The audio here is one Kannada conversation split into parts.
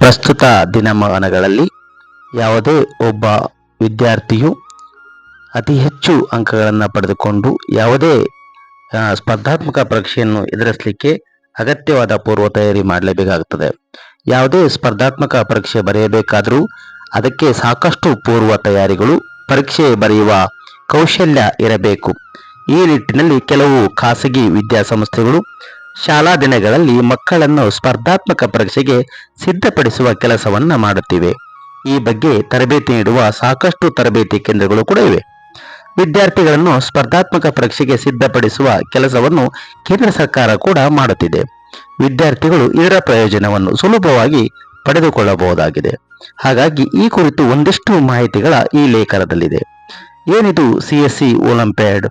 ಪ್ರಸ್ತುತ ದಿನಮಾನಗಳಲ್ಲಿ ಯಾವುದೇ ಒಬ್ಬ ವಿದ್ಯಾರ್ಥಿಯು ಅತಿ ಹೆಚ್ಚು ಅಂಕಗಳನ್ನು ಪಡೆದುಕೊಂಡು ಯಾವುದೇ ಸ್ಪರ್ಧಾತ್ಮಕ ಪರೀಕ್ಷೆಯನ್ನು ಎದುರಿಸಲಿಕ್ಕೆ ಅಗತ್ಯವಾದ ಪೂರ್ವ ತಯಾರಿ ಮಾಡಲೇಬೇಕಾಗುತ್ತದೆ. ಯಾವುದೇ ಸ್ಪರ್ಧಾತ್ಮಕ ಪರೀಕ್ಷೆ ಬರೆಯಬೇಕಾದರೂ ಅದಕ್ಕೆ ಸಾಕಷ್ಟು ಪೂರ್ವ ತಯಾರಿಗಳು, ಪರೀಕ್ಷೆ ಬರೆಯುವ ಕೌಶಲ್ಯ ಇರಬೇಕು. ಈ ನಿಟ್ಟಿನಲ್ಲಿ ಕೆಲವು ಖಾಸಗಿ ವಿದ್ಯಾಸಂಸ್ಥೆಗಳು ಶಾಲಾ ದಿನಗಳಲ್ಲಿ ಮಕ್ಕಳನ್ನು ಸ್ಪರ್ಧಾತ್ಮಕ ಪರೀಕ್ಷೆಗೆ ಸಿದ್ಧಪಡಿಸುವ ಕೆಲಸವನ್ನ ಮಾಡುತ್ತಿವೆ. ಈ ಬಗ್ಗೆ ತರಬೇತಿ ನೀಡುವ ಸಾಕಷ್ಟು ತರಬೇತಿ ಕೇಂದ್ರಗಳು ಕೂಡ ಇವೆ. ವಿದ್ಯಾರ್ಥಿಗಳನ್ನು ಸ್ಪರ್ಧಾತ್ಮಕ ಪರೀಕ್ಷೆಗೆ ಸಿದ್ಧಪಡಿಸುವ ಕೆಲಸವನ್ನು ಕೇಂದ್ರ ಸರ್ಕಾರ ಕೂಡ ಮಾಡುತ್ತಿದೆ. ವಿದ್ಯಾರ್ಥಿಗಳು ಇದರ ಪ್ರಯೋಜನವನ್ನು ಸುಲಭವಾಗಿ ಪಡೆದುಕೊಳ್ಳಬಹುದಾಗಿದೆ. ಹಾಗಾಗಿ ಈ ಕುರಿತು ಒಂದಿಷ್ಟು ಮಾಹಿತಿಗಳ ಈ ಲೇಖನದಲ್ಲಿದೆ. ಏನಿದು CSE ಒಲಿಂಪಿಯಾಡ್?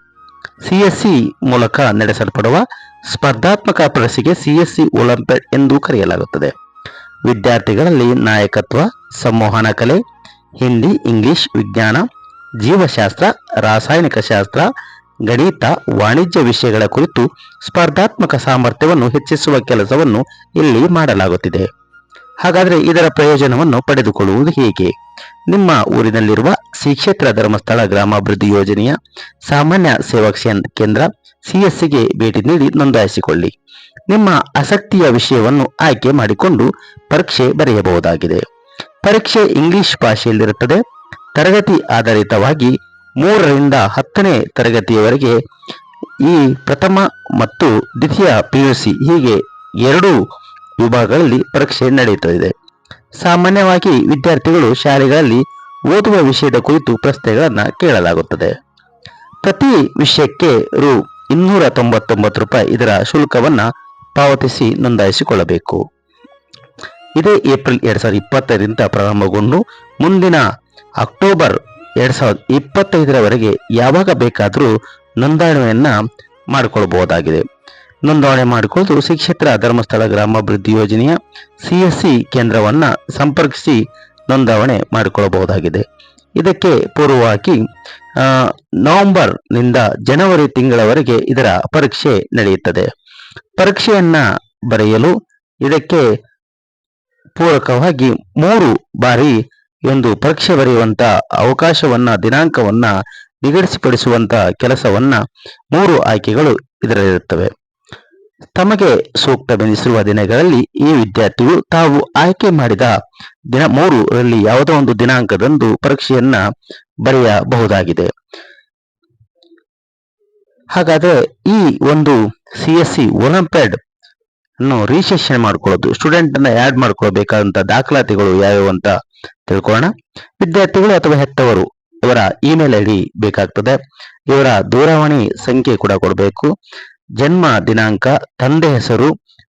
CSE ಮೂಲಕ ನಡೆಸಲ್ಪಡುವ ಸ್ಪರ್ಧಾತ್ಮಕ ಪರೀಕ್ಷೆಗೆ CSE ಒಲಿಂಪಿಯಾಡ್ ಎಂದು ಕರೆಯಲಾಗುತ್ತದೆ. ವಿದ್ಯಾರ್ಥಿಗಳಲ್ಲಿ ನಾಯಕತ್ವ, ಸಂವಹನ ಕಲೆ, ಹಿಂದಿ, ಇಂಗ್ಲಿಷ್, ವಿಜ್ಞಾನ, ಜೀವಶಾಸ್ತ್ರ, ರಾಸಾಯನಿಕ ಶಾಸ್ತ್ರ, ಗಣಿತ, ವಾಣಿಜ್ಯ ವಿಷಯಗಳ ಕುರಿತು ಸ್ಪರ್ಧಾತ್ಮಕ ಸಾಮರ್ಥ್ಯವನ್ನು ಹೆಚ್ಚಿಸುವ ಕೆಲಸವನ್ನು ಇಲ್ಲಿ ಮಾಡಲಾಗುತ್ತಿದೆ. ಹಾಗಾದರೆ ಇದರ ಪ್ರಯೋಜನವನ್ನು ಪಡೆದುಕೊಳ್ಳುವುದು ಹೇಗೆ? ನಿಮ್ಮ ಊರಿನಲ್ಲಿರುವ ಶ್ರೀ ಕ್ಷೇತ್ರ ಧರ್ಮಸ್ಥಳ ಗ್ರಾಮಾಭಿವೃದ್ಧಿ ಯೋಜನೆಯ ಸಾಮಾನ್ಯ ಸೇವಾ ಕೇಂದ್ರ CSEಗೆ ಭೇಟಿ ನೀಡಿ ನೋಂದಾಯಿಸಿಕೊಳ್ಳಿ. ನಿಮ್ಮ ಆಸಕ್ತಿಯ ವಿಷಯವನ್ನು ಆಯ್ಕೆ ಮಾಡಿಕೊಂಡು ಪರೀಕ್ಷೆ ಬರೆಯಬಹುದಾಗಿದೆ. ಪರೀಕ್ಷೆ ಇಂಗ್ಲಿಷ್ ಭಾಷೆಯಲ್ಲಿರುತ್ತದೆ. ತರಗತಿ ಆಧಾರಿತವಾಗಿ 3ರಿಂದ 10ನೇ ತರಗತಿಯವರೆಗೆ ಈ ಪ್ರಥಮ ಮತ್ತು ದ್ವಿತೀಯ PUC ಹೀಗೆ 2 ವಿಭಾಗಗಳಲ್ಲಿ ಪರೀಕ್ಷೆ ನಡೆಯುತ್ತದೆ. ಸಾಮಾನ್ಯವಾಗಿ ವಿದ್ಯಾರ್ಥಿಗಳು ಶಾಲೆಗಳಲ್ಲಿ ಓದುವ ವಿಷಯದ ಕುರಿತು ಪ್ರಶ್ನೆಗಳನ್ನು ಕೇಳಲಾಗುತ್ತದೆ. ಪ್ರತಿ ವಿಷಯಕ್ಕೆ ರೂ. 299 ಇದರ ಶುಲ್ಕವನ್ನ ಪಾವತಿಸಿ ನೋಂದಾಯಿಸಿಕೊಳ್ಳಬೇಕು. ಇದೇ ಏಪ್ರಿಲ್ 2025ರಿಂದ ಪ್ರಾರಂಭಗೊಂಡು ಮುಂದಿನ ಅಕ್ಟೋಬರ್ 2025ರವರೆಗೆ ಯಾವಾಗ ಬೇಕಾದರೂ ನೋಂದಣಿಯನ್ನ ಮಾಡಿಕೊಳ್ಳಬಹುದಾಗಿದೆ. ನೋಂದಣಿ ಮಾಡಿಕೊಳ್ಳಲು ಶ್ರೀ ಕ್ಷೇತ್ರ ಧರ್ಮಸ್ಥಳ ಗ್ರಾಮಾಭಿವೃದ್ಧಿ ಯೋಜನೆಯ CSE ಕೇಂದ್ರವನ್ನ ಸಂಪರ್ಕಿಸಿ ನೋಂದಣಿ ಮಾಡಿಕೊಳ್ಳಬಹುದಾಗಿದೆ. ಇದಕ್ಕೆ ಪೂರ್ವವಾಗಿ ನವೆಂಬರ್ನಿಂದ ಜನವರಿ ತಿಂಗಳವರೆಗೆ ಇದರ ಪರೀಕ್ಷೆ ನಡೆಯುತ್ತದೆ. ಪರೀಕ್ಷೆಯನ್ನ ಬರೆಯಲು ಇದಕ್ಕೆ ಪೂರಕವಾಗಿ 3 ಬಾರಿ ಒಂದು ಪರೀಕ್ಷೆ ಬರೆಯುವಂತ ಅವಕಾಶವನ್ನ, ದಿನಾಂಕವನ್ನ ನಿಗದಿಪಡಿಸುವಂತ ಕೆಲಸವನ್ನ 3 ಆಯ್ಕೆಗಳು ಇದರಲ್ಲಿರುತ್ತವೆ. ತಮಗೆ ಸೂಕ್ತವೆನಿಸಿರುವ ದಿನಗಳಲ್ಲಿ ಈ ವಿದ್ಯಾರ್ಥಿಗಳು ತಾವು ಆಯ್ಕೆ ಮಾಡಿದ ದಿನ 3ರಲ್ಲಿ ಯಾವುದೋ ಒಂದು ದಿನಾಂಕದಂದು ಪರೀಕ್ಷೆಯನ್ನ ಬರೆಯಬಹುದಾಗಿದೆ. ಹಾಗಾದ್ರೆ ಈ ಒಂದು CSE ಒಲಿಂಪಿಯಾಡ್ ಅನ್ನು ರಿಜಿಸ್ಟ್ರೇಷನ್ ಮಾಡ್ಕೊಳ್ಳೋದು, ಸ್ಟೂಡೆಂಟ್ ಅನ್ನ ಆಡ್ ಮಾಡ್ಕೊಳ್ಬೇಕಾದಂತ ದಾಖಲಾತಿಗಳು ಯಾವ್ಯಾವ ಅಂತ ತಿಳ್ಕೊಳ್ಳೋಣ. ವಿದ್ಯಾರ್ಥಿಗಳು ಅಥವಾ ಹೆತ್ತವರು ಇವರ ಇಮೇಲ್ ID ಬೇಕಾಗ್ತದೆ. ಇವರ ದೂರವಾಣಿ ಸಂಖ್ಯೆ ಕೂಡ ಕೊಡಬೇಕು. ಜನ್ಮ ದಿನಾಂಕ, ತಂದೆ ಹೆಸರು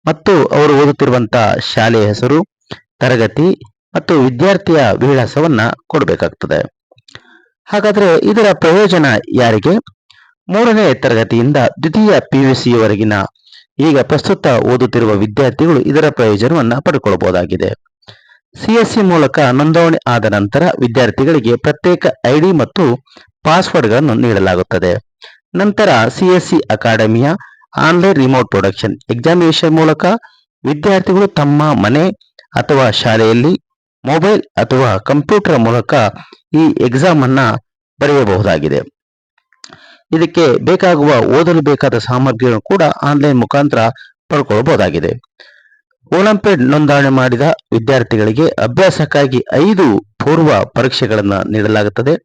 ಮತ್ತು ಅವರು ಓದುತ್ತಿರುವಂತಹ ಶಾಲೆಯ ಹೆಸರು, ತರಗತಿ ಮತ್ತು ವಿದ್ಯಾರ್ಥಿಯ ವಿಳಾಸವನ್ನ ಕೊಡಬೇಕಾಗ್ತದೆ. ಹಾಗಾದ್ರೆ ಇದರ ಪ್ರಯೋಜನ ಯಾರಿಗೆ? 3ನೇ ತರಗತಿಯಿಂದ ದ್ವಿತೀಯ PUCಯವರೆಗಿನ ಈಗ ಪ್ರಸ್ತುತ ಓದುತ್ತಿರುವ ವಿದ್ಯಾರ್ಥಿಗಳು ಇದರ ಪ್ರಯೋಜನವನ್ನ ಪಡೆದುಕೊಳ್ಳಬಹುದಾಗಿದೆ. CSE ಮೂಲಕ ನೋಂದಣಿ ಆದ ನಂತರ ವಿದ್ಯಾರ್ಥಿಗಳಿಗೆ ಪ್ರತ್ಯೇಕ ID ಮತ್ತು ಪಾಸ್ವರ್ಡ್ಗಳನ್ನು ನೀಡಲಾಗುತ್ತದೆ. ನಂತರ CSE ಅಕಾಡೆಮಿಯ ಆನ್ಲೈನ್ ರಿಮೋಟ್ ಪ್ರೊಡಕ್ಷನ್ ಎಕ್ಸಾಮಿನೇಷನ್ ಮೂಲಕ ವಿದ್ಯಾರ್ಥಿಗಳು ತಮ್ಮ ಮನೆ ಅಥವಾ ಶಾಲೆಯಲ್ಲಿ ಮೊಬೈಲ್ ಅಥವಾ ಕಂಪ್ಯೂಟರ್ ಮೂಲಕ ಈ ಎಕ್ಸಾಮ್ ಅನ್ನ ಬರೆಯಬಹುದಾಗಿದೆ. ಇದಕ್ಕೆ ಬೇಕಾಗುವ ಓದಲು ಬೇಕಾದ ಸಾಮಗ್ರಿಗಳನ್ನು ಕೂಡ ಆನ್ಲೈನ್ ಮುಖಾಂತರ ಪಡ್ಕೊಳ್ಳಬಹುದಾಗಿದೆ. ಒಲಿಂಪಿಯಾಡ್ ನೋಂದಣಿ ಮಾಡಿದ ವಿದ್ಯಾರ್ಥಿಗಳಿಗೆ ಅಭ್ಯಾಸಕ್ಕಾಗಿ 5 ಪೂರ್ವ ಪರೀಕ್ಷೆಗಳನ್ನು ನೀಡಲಾಗುತ್ತದೆ.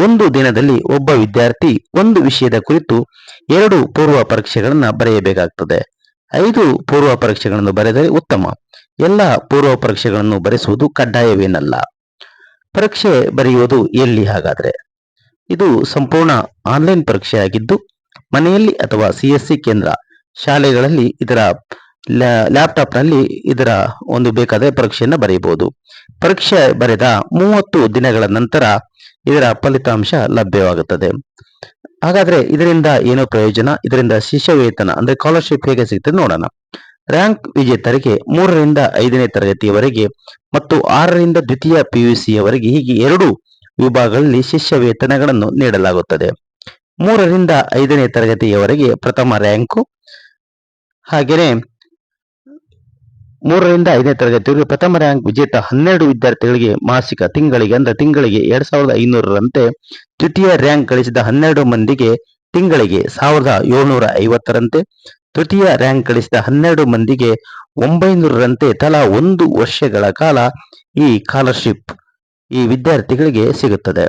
ಒಂದು ದಿನದಲ್ಲಿ ಒಬ್ಬ ವಿದ್ಯಾರ್ಥಿ ಒಂದು ವಿಷಯದ ಕುರಿತು 2 ಪೂರ್ವ ಪರೀಕ್ಷೆಗಳನ್ನು ಬರೆಯಬೇಕಾಗುತ್ತದೆ. 5 ಪೂರ್ವ ಪರೀಕ್ಷೆಗಳನ್ನು ಬರೆದರೆ ಉತ್ತಮ. ಎಲ್ಲ ಪೂರ್ವ ಪರೀಕ್ಷೆಗಳನ್ನು ಬರೆಸುವುದು ಕಡ್ಡಾಯವೇನಲ್ಲ. ಪರೀಕ್ಷೆ ಬರೆಯುವುದು ಎಲ್ಲಿ? ಹಾಗಾದ್ರೆ ಇದು ಸಂಪೂರ್ಣ ಆನ್ಲೈನ್ ಪರೀಕ್ಷೆಯಾಗಿದ್ದು ಮನೆಯಲ್ಲಿ ಅಥವಾ CSE ಕೇಂದ್ರ ಶಾಲೆಗಳಲ್ಲಿ ಇದರ ಲ್ಯಾಪ್ಟಾಪ್ ನಲ್ಲಿ ಇದರ ಒಂದು ಬೇಕಾದ ಪರೀಕ್ಷೆಯನ್ನು ಬರೆಯಬಹುದು. ಪರೀಕ್ಷೆ ಬರೆದ 30 ದಿನಗಳ ನಂತರ ಇದರ ಫಲಿತಾಂಶ ಲಭ್ಯವಾಗುತ್ತದೆ. ಹಾಗಾದ್ರೆ ಇದರಿಂದ ಏನು ಪ್ರಯೋಜನ? ಇದರಿಂದ ಶಿಷ್ಯ ವೇತನ ಅಂದ್ರೆ ಸ್ಕಾಲರ್ಶಿಪ್ ಹೇಗೆ ಸಿಗ್ತದೆ ನೋಡೋಣ. ರ್ಯಾಂಕ್ ವಿಜೇತರಿಗೆ 3ರಿಂದ 5ನೇ ತರಗತಿಯವರೆಗೆ ಮತ್ತು 6ರಿಂದ ದ್ವಿತೀಯ PUCಯವರೆಗೆ ಹೀಗೆ 2 ವಿಭಾಗಗಳಲ್ಲಿ ಶಿಷ್ಯ ವೇತನಗಳನ್ನು ನೀಡಲಾಗುತ್ತದೆ. 3ರಿಂದ 5ನೇ ತರಗತಿಯವರೆಗೆ ಪ್ರಥಮ ರ್ಯಾಂಕು, ಹಾಗೆಯೇ 3ರಿಂದ 5ನೇ ತರಗತಿಯವರೆಗೆ ಪ್ರಥಮ ರ್ಯಾಂಕ್ ವಿಜೇತ 12 ವಿದ್ಯಾರ್ಥಿಗಳಿಗೆ ಮಾಸಿಕ ತಿಂಗಳಿಗೆ 2500ರಂತೆ, ದ್ವಿತೀಯ ರ್ಯಾಂಕ್ ಗಳಿಸಿದ 12 ಮಂದಿಗೆ ತಿಂಗಳಿಗೆ 1750ರಂತೆ, ತೃತೀಯ ರ್ಯಾಂಕ್ ಗಳಿಸಿದ 12 ಮಂದಿಗೆ 900ರಂತೆ ತಲಾ 1 ವರ್ಷಗಳ ಕಾಲ ಈ ಸ್ಕಾಲರ್ಶಿಪ್ ಈ ವಿದ್ಯಾರ್ಥಿಗಳಿಗೆ ಸಿಗುತ್ತದೆ.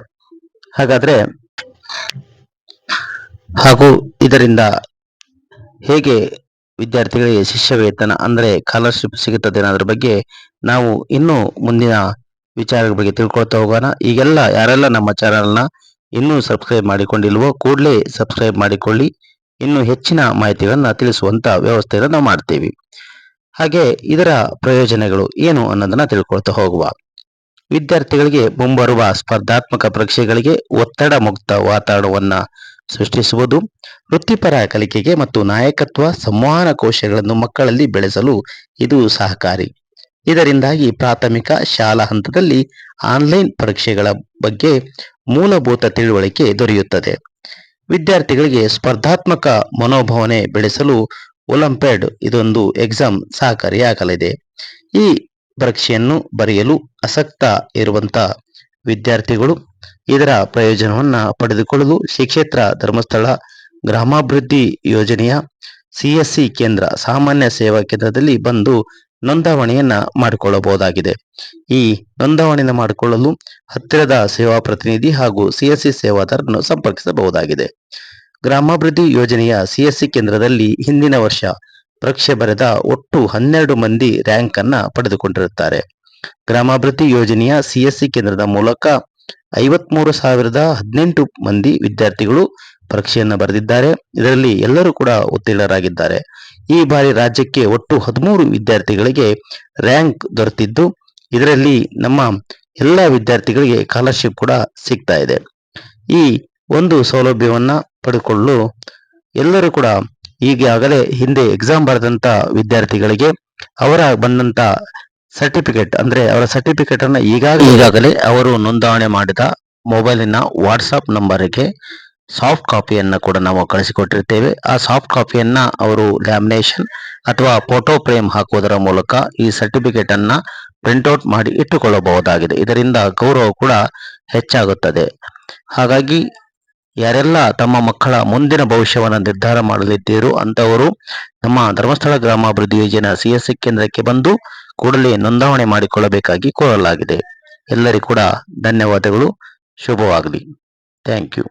ಹಾಗೂ ಇದರಿಂದ ಹೇಗೆ ವಿದ್ಯಾರ್ಥಿಗಳಿಗೆ ಶಿಷ್ಯ ವೇತನ ಅಂದ್ರೆ ಸ್ಕಾಲರ್ಶಿಪ್ ಸಿಗುತ್ತದೆ ಅನ್ನೋದ್ರ ಬಗ್ಗೆ ನಾವು ಇನ್ನೂ ಮುಂದಿನ ವಿಚಾರಗಳ ಬಗ್ಗೆ ತಿಳ್ಕೊಳ್ತಾ ಹೋಗೋಣ. ಈಗೆಲ್ಲ ಯಾರೆಲ್ಲ ನಮ್ಮ ಚಾನೆಲ್ನ ಇನ್ನೂ ಸಬ್ಸ್ಕ್ರೈಬ್ ಮಾಡಿಕೊಂಡಿಲ್ವೋ ಕೂಡಲೇ ಸಬ್ಸ್ಕ್ರೈಬ್ ಮಾಡಿಕೊಳ್ಳಿ. ಇನ್ನು ಹೆಚ್ಚಿನ ಮಾಹಿತಿಗಳನ್ನ ತಿಳಿಸುವಂತ ವ್ಯವಸ್ಥೆಯನ್ನು ನಾವು ಮಾಡ್ತೀವಿ. ಹಾಗೆ ಇದರ ಪ್ರಯೋಜನಗಳು ಏನು ಅನ್ನೋದನ್ನ ತಿಳ್ಕೊಳ್ತಾ ಹೋಗುವ. ವಿದ್ಯಾರ್ಥಿಗಳಿಗೆ ಮುಂಬರುವ ಸ್ಪರ್ಧಾತ್ಮಕ ಪರೀಕ್ಷೆಗಳಿಗೆ ಒತ್ತಡ ಮುಕ್ತ ವಾತಾವರಣವನ್ನ ಸೃಷ್ಟಿಸುವುದು, ವೃತ್ತಿಪರ ಕಲಿಕೆಗೆ ಮತ್ತು ನಾಯಕತ್ವ ಸಂವಹನ ಕೌಶಲ್ಯಗಳನ್ನು ಮಕ್ಕಳಲ್ಲಿ ಬೆಳೆಸಲು ಇದು ಸಹಕಾರಿ. ಇದರಿಂದಾಗಿ ಪ್ರಾಥಮಿಕ ಶಾಲಾ ಹಂತದಲ್ಲಿ ಆನ್ಲೈನ್ ಪರೀಕ್ಷೆಗಳ ಬಗ್ಗೆ ಮೂಲಭೂತ ತಿಳುವಳಿಕೆ ದೊರೆಯುತ್ತದೆ. ವಿದ್ಯಾರ್ಥಿಗಳಿಗೆ ಸ್ಪರ್ಧಾತ್ಮಕ ಮನೋಭಾವನೆ ಬೆಳೆಸಲು ಒಲಿಂಪಿಯಾಡ್ ಇದೊಂದು ಎಕ್ಸಾಮ್ ಸಹಕಾರಿಯಾಗಲಿದೆ. ಈ ಪರೀಕ್ಷೆಯನ್ನು ಬರೆಯಲು ಆಸಕ್ತ ಇರುವಂತ ವಿದ್ಯಾರ್ಥಿಗಳು ಇದರ ಪ್ರಯೋಜನವನ್ನ ಪಡೆದುಕೊಳ್ಳಲು ಶ್ರೀ ಕ್ಷೇತ್ರ ಧರ್ಮಸ್ಥಳ ಗ್ರಾಮಾಭಿವೃದ್ಧಿ ಯೋಜನೆಯ CSC ಕೇಂದ್ರ ಸಾಮಾನ್ಯ ಸೇವಾ ಕೇಂದ್ರದಲ್ಲಿ ಬಂದು ನೋಂದಾವಣೆಯನ್ನ ಮಾಡಿಕೊಳ್ಳಬಹುದಾಗಿದೆ. ಈ ನೋಂದಾವಣೆಯನ್ನು ಮಾಡಿಕೊಳ್ಳಲು ಹತ್ತಿರದ ಸೇವಾ ಪ್ರತಿನಿಧಿ ಹಾಗೂ CSC ಸೇವಾದಾರರನ್ನು ಸಂಪರ್ಕಿಸಬಹುದಾಗಿದೆ. ಗ್ರಾಮಾಭಿವೃದ್ಧಿ ಯೋಜನೆಯ CSC ಕೇಂದ್ರದಲ್ಲಿ ಹಿಂದಿನ ವರ್ಷ ಪರೀಕ್ಷೆ ಬರೆದ ಒಟ್ಟು 12 ಮಂದಿ ರ್ಯಾಂಕ್ ಅನ್ನ ಪಡೆದುಕೊಂಡಿರುತ್ತಾರೆ. ಗ್ರಾಮಾಭಿವೃದ್ಧಿ ಯೋಜನೆಯ CSC ಕೇಂದ್ರದ ಮೂಲಕ 53,018 ಮಂದಿ ವಿದ್ಯಾರ್ಥಿಗಳು ಪರೀಕ್ಷೆಯನ್ನು ಬರೆದಿದ್ದಾರೆ. ಇದರಲ್ಲಿ ಎಲ್ಲರೂ ಕೂಡ ಉತ್ತೀರ್ಣರಾಗಿದ್ದಾರೆ. ಈ ಬಾರಿ ರಾಜ್ಯಕ್ಕೆ ಒಟ್ಟು 13 ವಿದ್ಯಾರ್ಥಿಗಳಿಗೆ ರ್ಯಾಂಕ್ ದೊರೆತಿದ್ದು, ಇದರಲ್ಲಿ ನಮ್ಮ ಎಲ್ಲ ವಿದ್ಯಾರ್ಥಿಗಳಿಗೆ ಸ್ಕಾಲರ್ಶಿಪ್ ಕೂಡ ಸಿಗ್ತಾ ಇದೆ. ಈ ಒಂದು ಸೌಲಭ್ಯವನ್ನ ಪಡೆದುಕೊಳ್ಳಲು ಎಲ್ಲರೂ ಕೂಡ ಈಗಾಗಲೇ ಹಿಂದೆ ಎಕ್ಸಾಮ್ ಬರೆದಂತ ವಿದ್ಯಾರ್ಥಿಗಳಿಗೆ ಅವರ ಬಂದಂತ ಸರ್ಟಿಫಿಕೇಟ್ ಅಂದ್ರೆ ಅವರ ಸರ್ಟಿಫಿಕೇಟ್ ಅನ್ನ ಈಗಾಗಲೇ ಅವರು ನೋಂದಾವಣೆ ಮಾಡಿದ ಮೊಬೈಲಿನ ವಾಟ್ಸ್ಆಪ್ ನಂಬರ್ಗೆ ಸಾಫ್ಟ್ ಕಾಪಿಯನ್ನ ಕೂಡ ನಾವು ಕಳಿಸಿಕೊಟ್ಟಿರ್ತೇವೆ. ಆ ಸಾಫ್ಟ್ ಕಾಪಿಯನ್ನ ಅವರು ಲ್ಯಾಮಿನೇಷನ್ ಅಥವಾ ಫೋಟೋ ಫ್ರೇಮ್ ಹಾಕುವುದರ ಮೂಲಕ ಈ ಸರ್ಟಿಫಿಕೇಟ್ ಅನ್ನ ಪ್ರಿಂಟ್ಔಟ್ ಮಾಡಿ ಇಟ್ಟುಕೊಳ್ಳಬಹುದಾಗಿದೆ. ಇದರಿಂದ ಗೌರವ ಕೂಡ ಹೆಚ್ಚಾಗುತ್ತದೆ. ಹಾಗಾಗಿ ಯಾರೆಲ್ಲ ತಮ್ಮ ಮಕ್ಕಳ ಮುಂದಿನ ಭವಿಷ್ಯವನ್ನು ನಿರ್ಧಾರ ಮಾಡಲಿದ್ದೀರೋ ಅಂತವರು ನಮ್ಮ ಧರ್ಮಸ್ಥಳ ಗ್ರಾಮಾಭಿವೃದ್ಧಿ ಯೋಜನಾ CSC ಕೇಂದ್ರಕ್ಕೆ ಬಂದು ಕೂಡಲೇ ನೋಂದಾವಣೆ ಮಾಡಿಕೊಳ್ಳಬೇಕಾಗಿ ಕೋರಲಾಗಿದೆ. ಎಲ್ಲರಿಗೂ ಕೂಡ ಧನ್ಯವಾದಗಳು. ಶುಭವಾಗಲಿ. Thank you.